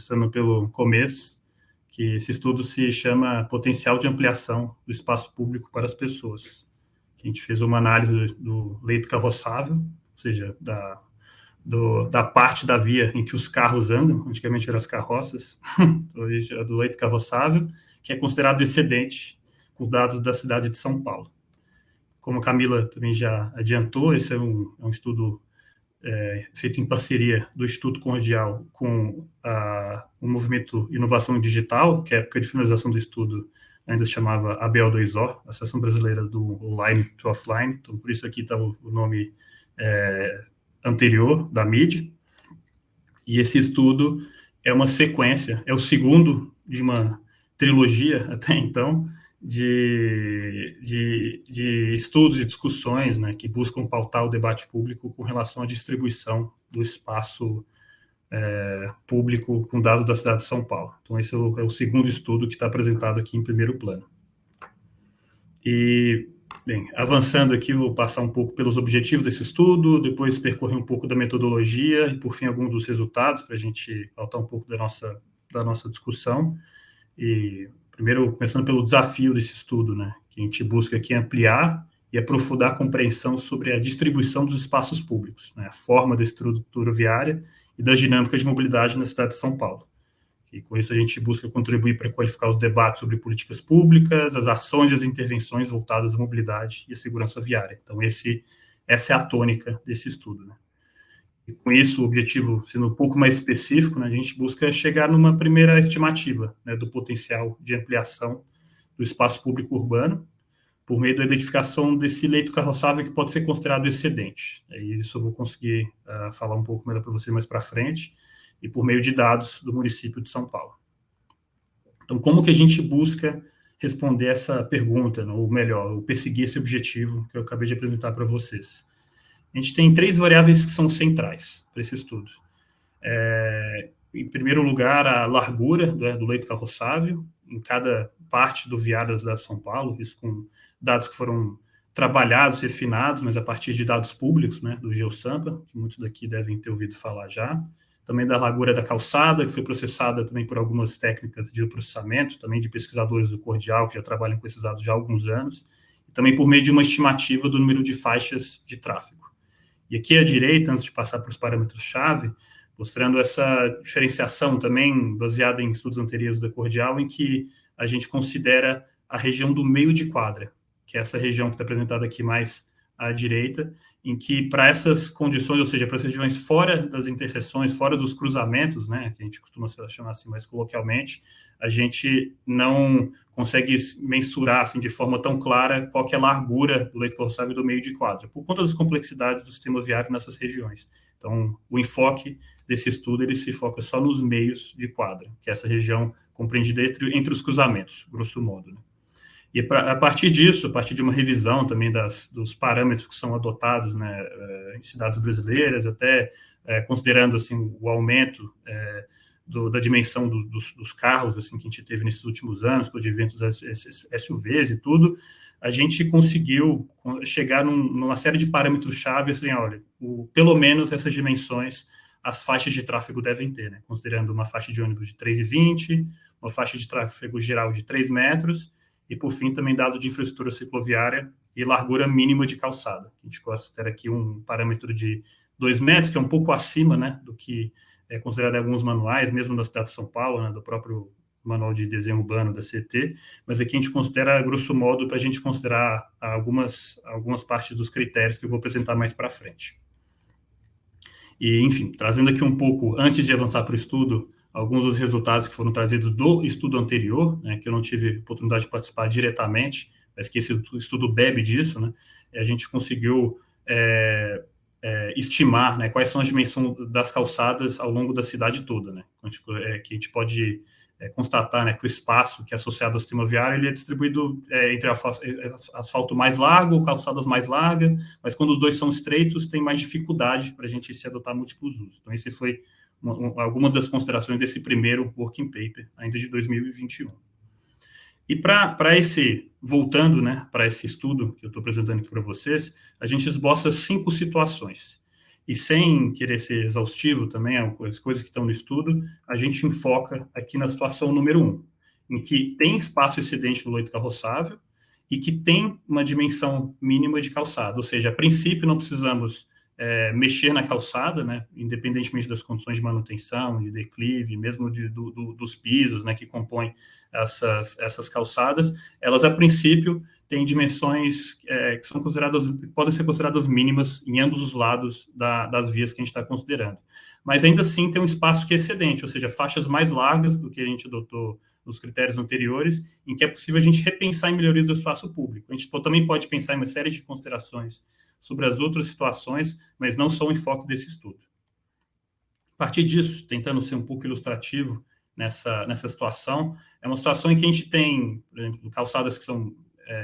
começando pelo começo, que esse estudo se chama Potencial de Ampliação do Espaço Público para as Pessoas. A gente fez uma análise do leito carroçável, ou seja, da parte da via em que os carros andam, antigamente eram as carroças, hoje é do leito carroçável, que é considerado excedente com dados da cidade de São Paulo. Como a Camila também já adiantou, esse é um estudo feito em parceria do Instituto Cordial com o Movimento Inovação Digital, que à época de finalização do estudo ainda se chamava ABO2O, Associação Brasileira do Online to Offline, então por isso aqui está o nome anterior da mídia, e esse estudo é uma sequência, é o segundo de uma trilogia até então, de estudos e discussões, né, que buscam pautar o debate público com relação à distribuição do espaço público com dados da cidade de São Paulo. Então, esse é o segundo estudo que está apresentado aqui em primeiro plano. E, bem, avançando aqui, vou passar um pouco pelos objetivos desse estudo, depois percorrer um pouco da metodologia e, por fim, alguns dos resultados, para a gente pautar um pouco da nossa discussão. E primeiro, começando pelo desafio desse estudo, né, que a gente busca aqui ampliar e aprofundar a compreensão sobre a distribuição dos espaços públicos, né, a forma da estrutura viária e das dinâmicas de mobilidade na cidade de São Paulo. E com isso a gente busca contribuir para qualificar os debates sobre políticas públicas, as ações e as intervenções voltadas à mobilidade e à segurança viária. Então, essa é a tônica desse estudo, né. E com isso, o objetivo sendo um pouco mais específico, né, a gente busca chegar numa primeira estimativa, né, do potencial de ampliação do espaço público urbano, por meio da identificação desse leito carroçável que pode ser considerado excedente. E isso eu vou conseguir falar um pouco melhor para você mais para frente, e por meio de dados do município de São Paulo. Então, como que a gente busca responder essa pergunta, né, ou melhor, ou perseguir esse objetivo que eu acabei de apresentar para vocês? A gente tem 3 variáveis que são centrais para esse estudo. Em primeiro lugar, a largura do leito carroçável, em cada parte do viário da cidade de São Paulo, isso com dados que foram trabalhados, refinados, mas a partir de dados públicos, né, do GeoSampa, que muitos daqui devem ter ouvido falar já. Também da largura da calçada, que foi processada também por algumas técnicas de processamento, também de pesquisadores do Cordial, que já trabalham com esses dados já há alguns anos, e também por meio de uma estimativa do número de faixas de tráfego. E aqui à direita, antes de passar para os parâmetros-chave, mostrando essa diferenciação também baseada em estudos anteriores da Cordial, em que a gente considera a região do meio de quadra, que é essa região que está apresentada aqui mais à direita, em que para essas condições, ou seja, para as regiões fora das interseções, fora dos cruzamentos, né, que a gente costuma chamar assim mais coloquialmente, a gente não consegue mensurar assim, de forma tão clara qual que é a largura do leito carroçável do meio de quadra, por conta das complexidades do sistema viário nessas regiões. Então, o enfoque desse estudo, ele se foca só nos meios de quadra, que é essa região compreendida entre os cruzamentos, grosso modo, né? E a partir disso, a partir de uma revisão também dos parâmetros que são adotados, né, em cidades brasileiras, até considerando assim, o aumento da dimensão dos carros assim, que a gente teve nesses últimos anos, com os eventos SUVs e tudo, a gente conseguiu chegar numa série de parâmetros-chave, assim, olha, pelo menos essas dimensões as faixas de tráfego devem ter, né, considerando uma faixa de ônibus de 3,20, uma faixa de tráfego geral de 3 metros, e, por fim, também dados de infraestrutura cicloviária e largura mínima de calçada. A gente considera aqui um parâmetro de 2 metros, que é um pouco acima, né, do que é considerado em alguns manuais, mesmo da cidade de São Paulo, né, do próprio Manual de Desenho Urbano da CT, mas aqui a gente considera, grosso modo, para a gente considerar algumas partes dos critérios que eu vou apresentar mais para frente. E, enfim, trazendo aqui um pouco, antes de avançar para o estudo, alguns dos resultados que foram trazidos do estudo anterior, né, que eu não tive oportunidade de participar diretamente, mas que esse estudo bebe disso, né, a gente conseguiu estimar, né, quais são as dimensões das calçadas ao longo da cidade toda, né, que a gente pode constatar, né, que o espaço que é associado ao sistema viário ele é distribuído entre asfalto mais largo, calçadas mais largas, mas quando os dois são estreitos, tem mais dificuldade para a gente se adotar múltiplos usos. Então, esse foi algumas das considerações desse primeiro working paper, ainda de 2021. E voltando, né, para esse estudo que eu estou apresentando aqui para vocês, a gente esboça 5 situações. E sem querer ser exaustivo também, as coisas que estão no estudo, a gente enfoca aqui na situação número 1, em que tem espaço excedente no leito carroçável e que tem uma dimensão mínima de calçada, ou seja, a princípio não precisamos mexer na calçada, né, independentemente das condições de manutenção, de declive, mesmo dos pisos, né, que compõem essas calçadas, elas a princípio têm dimensões que são podem ser consideradas mínimas em ambos os lados das vias que a gente está considerando. Mas ainda assim tem um espaço que é excedente, ou seja, faixas mais largas do que a gente adotou nos critérios anteriores, em que é possível a gente repensar em melhorias do espaço público. A gente também pode pensar em uma série de considerações sobre as outras situações, mas não são o enfoque desse estudo. A partir disso, tentando ser um pouco ilustrativo nessa situação, é uma situação em que a gente tem, por exemplo, calçadas que são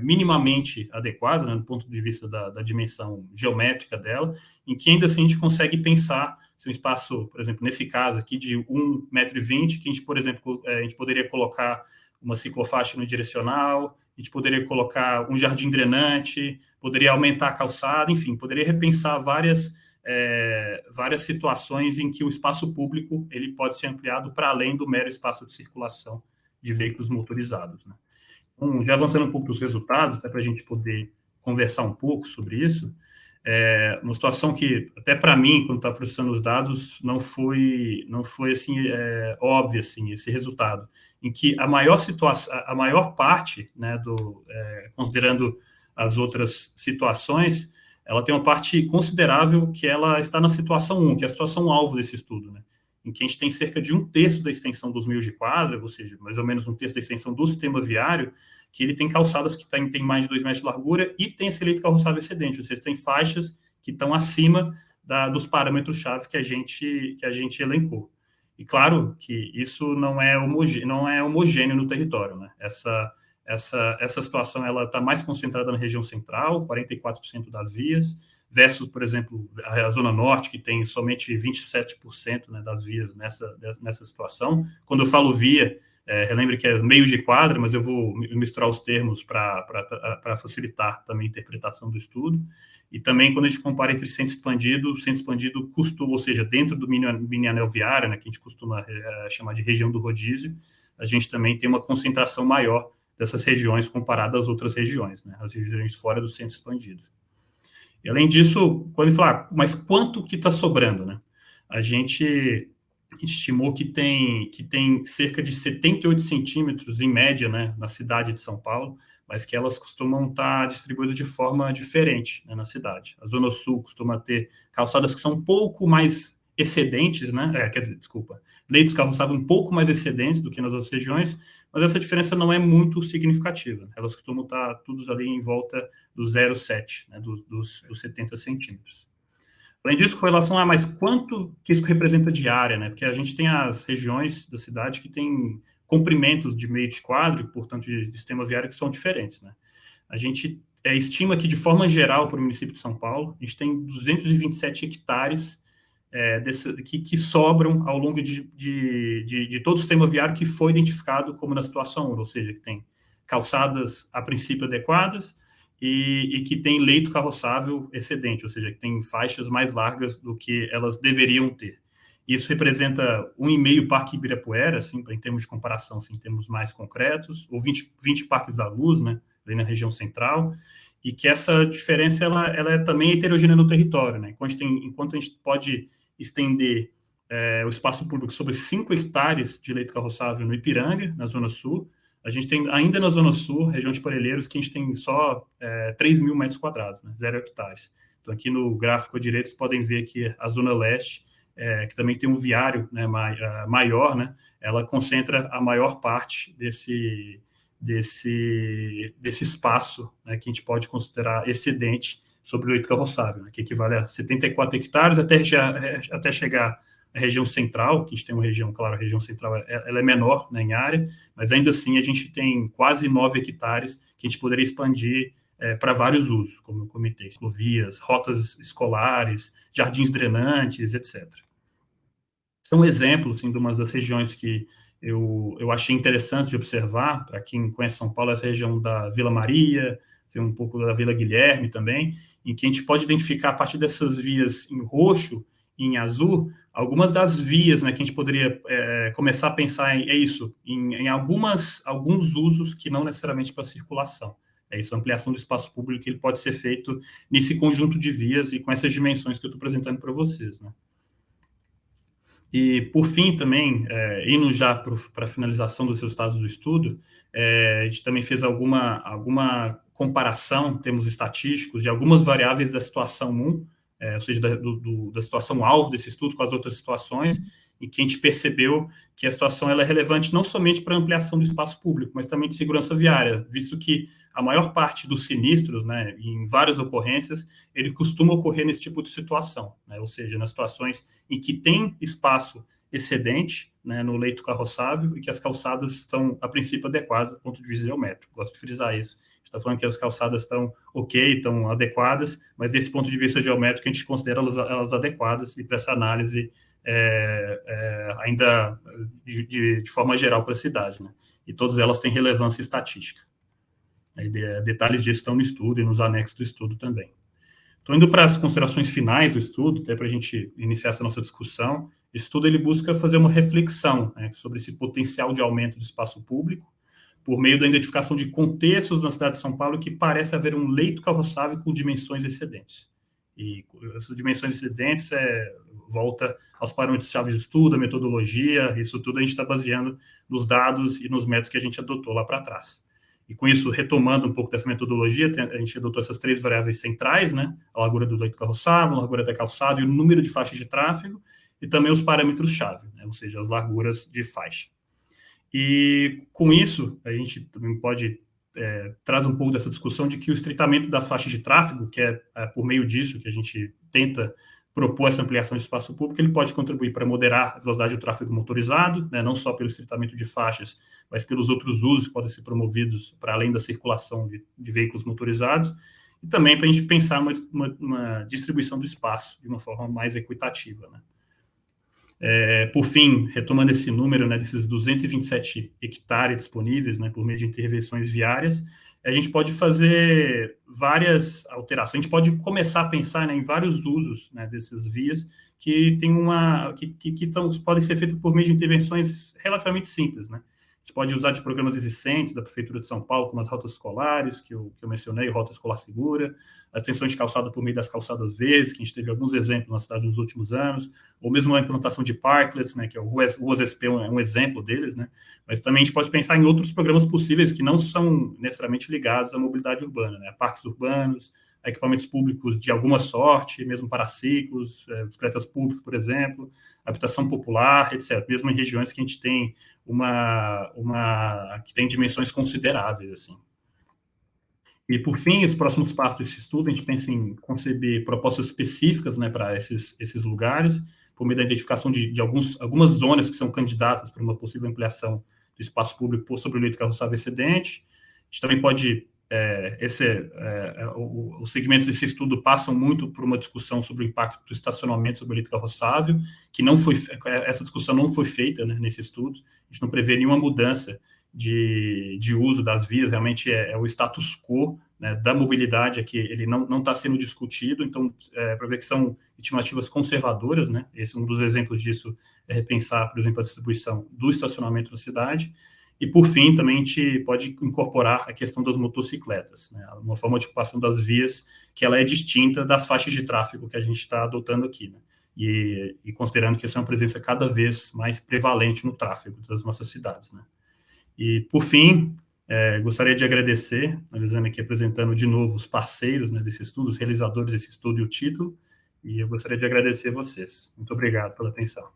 minimamente adequadas, né, do ponto de vista da dimensão geométrica dela, em que ainda assim a gente consegue pensar se um espaço, por exemplo, nesse caso aqui de 1,20 m, que a gente, por exemplo, a gente poderia colocar uma ciclofaixa no direcional, a gente poderia colocar um jardim drenante, poderia aumentar a calçada, enfim, poderia repensar várias situações em que o espaço público ele pode ser ampliado para além do mero espaço de circulação de veículos motorizados, né? Então, já avançando um pouco dos resultados, até para a gente poder conversar um pouco sobre isso, uma situação que, até para mim, quando estava processando os dados, não foi assim, óbvio assim, esse resultado, em que a maior parte, né, considerando as outras situações, ela tem uma parte considerável que ela está na situação 1, que é a situação alvo desse estudo, né, em que a gente tem cerca de 1/3 da extensão dos meios de quadra, ou seja, mais ou menos 1/3 da extensão do sistema viário, que ele tem calçadas que tem mais de 2 metros de largura e tem esse leito carroçável excedente, ou seja, tem faixas que estão acima dos parâmetros-chave que a gente elencou. E claro que isso não é homogêneo no território, né? Essa situação ela está mais concentrada na região central, 44% das vias, versus, por exemplo, a Zona Norte, que tem somente 27%, né, das vias nessa situação. Quando eu falo via, relembre que é meio de quadra, mas eu vou misturar os termos para facilitar também a interpretação do estudo. E também, quando a gente compara entre centro expandido costuma, ou seja, dentro do mini anel viário, né, que a gente costuma chamar de região do rodízio, a gente também tem uma concentração maior dessas regiões comparado às outras regiões, né, as regiões fora do centro expandido. E, além disso, quando ele fala, mas quanto que está sobrando, né? A gente estimou que tem cerca de 78 centímetros, em média, né, na cidade de São Paulo, mas que elas costumam estar distribuídas de forma diferente, né, na cidade. A Zona Sul costuma ter calçadas que são um pouco mais excedentes, né? Leitos carroçáveis um pouco mais excedentes do que nas outras regiões, mas essa diferença não é muito significativa. Elas costumam estar todos ali em volta do 0,7, né, dos 70 centímetros. Além disso, com relação a mas quanto que isso representa de área, né? Porque a gente tem as regiões da cidade que têm comprimentos de meio de quadro, portanto, de sistema viário que são diferentes, né? A gente estima que, de forma geral, para o município de São Paulo, a gente tem 227 hectares que sobram ao longo de todo o sistema viário que foi identificado como na situação 1, ou seja, que tem calçadas, a princípio, adequadas e que tem leito carroçável excedente, ou seja, que tem faixas mais largas do que elas deveriam ter. Isso representa 1,5 Parque Ibirapuera, assim, em termos de comparação, assim, em termos mais concretos, ou 20 Parques da Luz, né, ali na região central, e que essa diferença ela é também heterogênea no território, né? Enquanto a gente pode estender o espaço público sobre 5 hectares de leito carroçável no Ipiranga, na Zona Sul, a gente tem, ainda na Zona Sul, região de Parelheiros, que a gente tem só 3.000 metros quadrados, né? 0 hectares. Então, aqui no gráfico à direita, vocês podem ver que a Zona Leste, que também tem um viário, né, maior, né? Ela concentra a maior parte desse espaço, né, que a gente pode considerar excedente sobre o leito carroçável, né, que equivale a 74 hectares até chegar à região central, que a gente tem uma região, claro, a região central ela é menor, né, em área, mas ainda assim a gente tem quase 9 hectares que a gente poderia expandir para vários usos, como eu comentei, ciclovias, rotas escolares, jardins drenantes, etc. Esse é um exemplo, assim, de uma das regiões que eu achei interessante de observar. Para quem conhece São Paulo, essa região da Vila Maria, tem um pouco da Vila Guilherme também, em que a gente pode identificar a partir dessas vias em roxo e em azul, algumas das vias, né, que a gente poderia começar a pensar em alguns usos que não necessariamente para circulação. É isso, a ampliação do espaço público, ele pode ser feito nesse conjunto de vias e com essas dimensões que eu estou apresentando para vocês, né? E, por fim, também, indo já para a finalização dos resultados do estudo, a gente também fez alguma comparação, em termos estatísticos, de algumas variáveis da situação 1, ou seja, da situação alvo desse estudo com as outras situações, e que a gente percebeu que a situação ela é relevante não somente para a ampliação do espaço público, mas também de segurança viária, visto que a maior parte dos sinistros, né, em várias ocorrências, ele costuma ocorrer nesse tipo de situação, né, ou seja, nas situações em que tem espaço excedente, né, no leito carroçável e que as calçadas estão, a princípio, adequadas do ponto de vista geométrico. Gosto de frisar isso. A gente está falando que as calçadas estão ok, estão adequadas, mas desse ponto de vista geométrico a gente considera elas adequadas e para essa análise ainda de forma geral para a cidade, né? E todas elas têm relevância estatística. Detalhes disso estão no estudo e nos anexos do estudo também. Estou indo para as considerações finais do estudo, até para a gente iniciar essa nossa discussão. O estudo ele busca fazer uma reflexão, né, sobre esse potencial de aumento do espaço público, por meio da identificação de contextos na cidade de São Paulo que parece haver um leito carroçável com dimensões excedentes. E essas dimensões excedentes volta aos parâmetros-chave de estudo, a metodologia, isso tudo a gente está baseando nos dados e nos métodos que a gente adotou lá para trás. E com isso, retomando um pouco dessa metodologia, a gente adotou essas 3 variáveis centrais, né? A largura do leito carroçável, a largura da calçada e o número de faixas de tráfego, e também os parâmetros-chave, né? Ou seja, as larguras de faixa. E com isso, a gente também pode traz um pouco dessa discussão de que o estreitamento das faixas de tráfego, que é por meio disso que a gente tenta propor essa ampliação de espaço público, ele pode contribuir para moderar a velocidade do tráfego motorizado, né, não só pelo estreitamento de faixas, mas pelos outros usos que podem ser promovidos para além da circulação de veículos motorizados, e também para a gente pensar uma distribuição do espaço de uma forma mais equitativa, né? Por fim, retomando esse número, né, desses 227 hectares disponíveis, né, por meio de intervenções viárias, a gente pode fazer várias alterações. A gente pode começar a pensar, né, em vários usos, né, dessas vias que podem ser feitos por meio de intervenções relativamente simples, né? A gente pode usar de programas existentes da Prefeitura de São Paulo, como as rotas escolares, que eu mencionei, Rota Escolar Segura, atenções de calçada por meio das calçadas verdes, que a gente teve alguns exemplos na cidade nos últimos anos, ou mesmo a implantação de parklets, né, que é o Ruas SP, é um exemplo deles, né? Mas também a gente pode pensar em outros programas possíveis que não são necessariamente ligados à mobilidade urbana, né? Parques urbanos, equipamentos públicos de alguma sorte, mesmo paraciclos, bicicletas públicas, por exemplo, habitação popular, etc. Mesmo em regiões que a gente tem que tem dimensões consideráveis, assim. E, por fim, os próximos passos desse estudo, a gente pensa em conceber propostas específicas, né, para esses lugares, por meio da identificação de algumas zonas que são candidatas para uma possível ampliação do espaço público sobre o leito carroçável excedente. A gente também pode os segmentos desse estudo passam muito por uma discussão sobre o impacto do estacionamento sobre o leito carroçável, que essa discussão não foi feita, né, nesse estudo. A gente não prevê nenhuma mudança de uso das vias, realmente é o status quo, né, da mobilidade, que ele não está sendo discutido, então, para ver que são estimativas conservadoras, né? Esse um dos exemplos disso é repensar, por exemplo, a distribuição do estacionamento na cidade. E, por fim, também a gente pode incorporar a questão das motocicletas, né? Uma forma de ocupação das vias que ela é distinta das faixas de tráfego que a gente está adotando aqui, né? E considerando que essa é uma presença cada vez mais prevalente no tráfego das nossas cidades, né? E, por fim, gostaria de agradecer, analisando aqui, apresentando de novo os parceiros, né, desse estudo, os realizadores desse estudo e o título, e eu gostaria de agradecer vocês. Muito obrigado pela atenção.